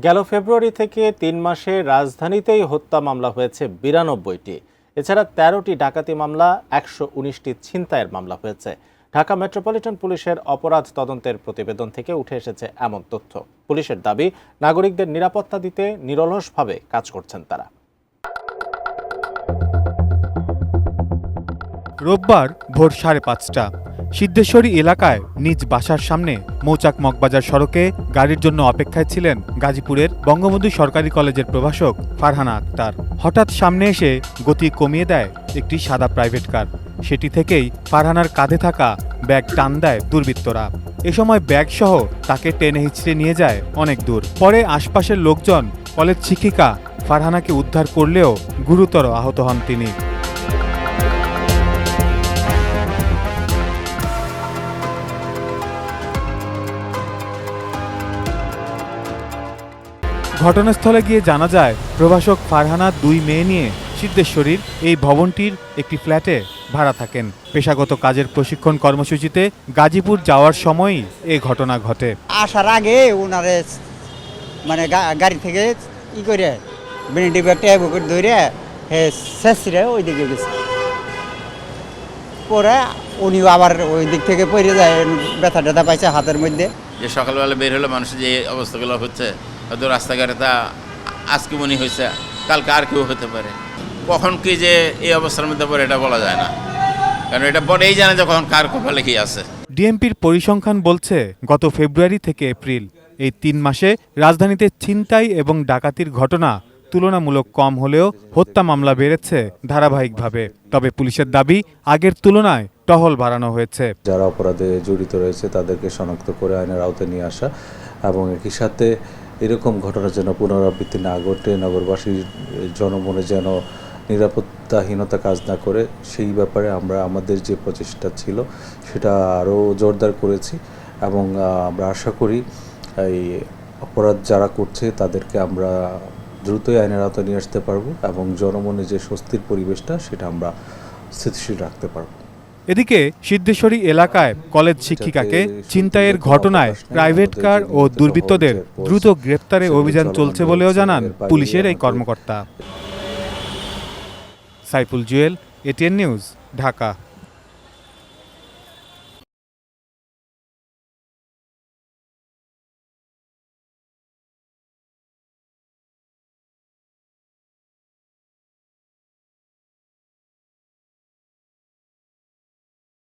গেল ফেব্রুয়ারি থেকে ৩ মাসে রাজধানীতেই হত্যা মামলা হয়েছে ৯২টি। এছাড়া ১৩টি ডাকাতি মামলা, ১১৯টি ছিনতাইয়ের মামলা হয়েছে। ঢাকা মেট্রোপলিটন পুলিশের অপরাধ তদন্তের প্রতিবেদন থেকে উঠে এসেছে এমন তথ্য। পুলিশের দাবি, নাগরিকদের নিরাপত্তা দিতে নিরলসভাবে কাজ করছেন তারা। রোববার ভোর ৫:৩০ সিদ্ধেশ্বরী এলাকায় নিজ বাসার সামনে মৌচাক মগবাজার সড়কে গাড়ির জন্য অপেক্ষায় ছিলেন গাজীপুরের বঙ্গবন্ধু সরকারি কলেজের প্রভাষক ফারহানা আক্তার। হঠাৎ সামনে এসে গতি কমিয়ে দেয় একটি সাদা প্রাইভেট কার। সেটি থেকেই ফারহানার কাঁধে থাকা ব্যাগ টান দেয় দুর্বৃত্তরা। এ সময় ব্যাগ সহ তাকে টেনে হিঁচড়ে নিয়ে যায় অনেক দূর। পরে আশপাশের লোকজন কলেজ শিক্ষিকা ফারহানাকে উদ্ধার করলেও গুরুতর আহত হন তিনি। ঘটনাস্থলে গিয়ে জানা যায়, প্রভাষক ফারহানা ২ মেয়ে নিয়ে সিদ্ধেশ্বরীর এই ভবনটির একটি ফ্ল্যাটে ভাড়া থাকেন। পেশাগত কাজের প্রশিক্ষণ কর্মসূচিতে গাজীপুর যাওয়ার সময়ই এই ঘটনা ঘটে। আসার আগে ওনারে মানে গাড়ি থেকে ই করে বেনেটি ব্যাগটা ধরে শেষরে ওই দিকে গেছে। পরে উনিও আবার ওই দিক থেকে পড়ে যায়, ব্যথা ট্যাথা পাইছে হাতের মধ্যে। যে সকালবেলা বের হলে মানুষের যে অবস্থাগুলো হচ্ছে, হয়তো রাস্তাঘাটে তা আজকে মনে হয়েছে, কালকে আর কেউ হতে পারে। কখন কি যে এই অবস্থার মধ্যে পড়ে এটা বলা যায় না, কারণ এটা পরেই জানে যে কখন কার কপালে কি আছে। ডিএমপির পরিসংখ্যান বলছে, গত ফেব্রুয়ারি থেকে এপ্রিল এই ৩ মাসে রাজধানীতে ছিনতাই এবং ডাকাতির ঘটনা তুলনামূলক কম হলেও হত্যা মামলা বেড়েছে ধারাবাহিকভাবে। তবে পুলিশের দাবি, আগের তুলনায় টহল বাড়ানো হয়েছে। যারা অপরাধে জড়িত রয়েছে তাদেরকে শনাক্ত করে আইনের আওতায় নিয়ে আসা এবং একই সাথে এরকম ঘটনা যেন পুনরাবৃত্তি না ঘটে, নগরবাসীর জনমনে যেন নিরাপত্তাহীনতা কাজ না করে, সেই ব্যাপারে আমরা আমাদের যে প্রচেষ্টা ছিল সেটা আরও জোরদার করেছি এবং আমরা আশা করি এই অপরাধ যারা করছে তাদেরকে আমরা দ্রুতই আইনের আওতায় নিয়ে আসতে পারবো এবং জনমনে যে স্বস্তির পরিবেশটা সেটা আমরা স্থিতিশীল রাখতে পারবো। এদিকে সিদ্ধেশ্বরী এলাকায় কলেজ শিক্ষিকাকে ছিনতাইয়ের ঘটনায় প্রাইভেট কার ও দুর্বৃত্তদের দ্রুত গ্রেপ্তারে অভিযান চলছে বলেও জানান পুলিশের এই কর্মকর্তা। Saiful Jewel, ATN news, Dhaka.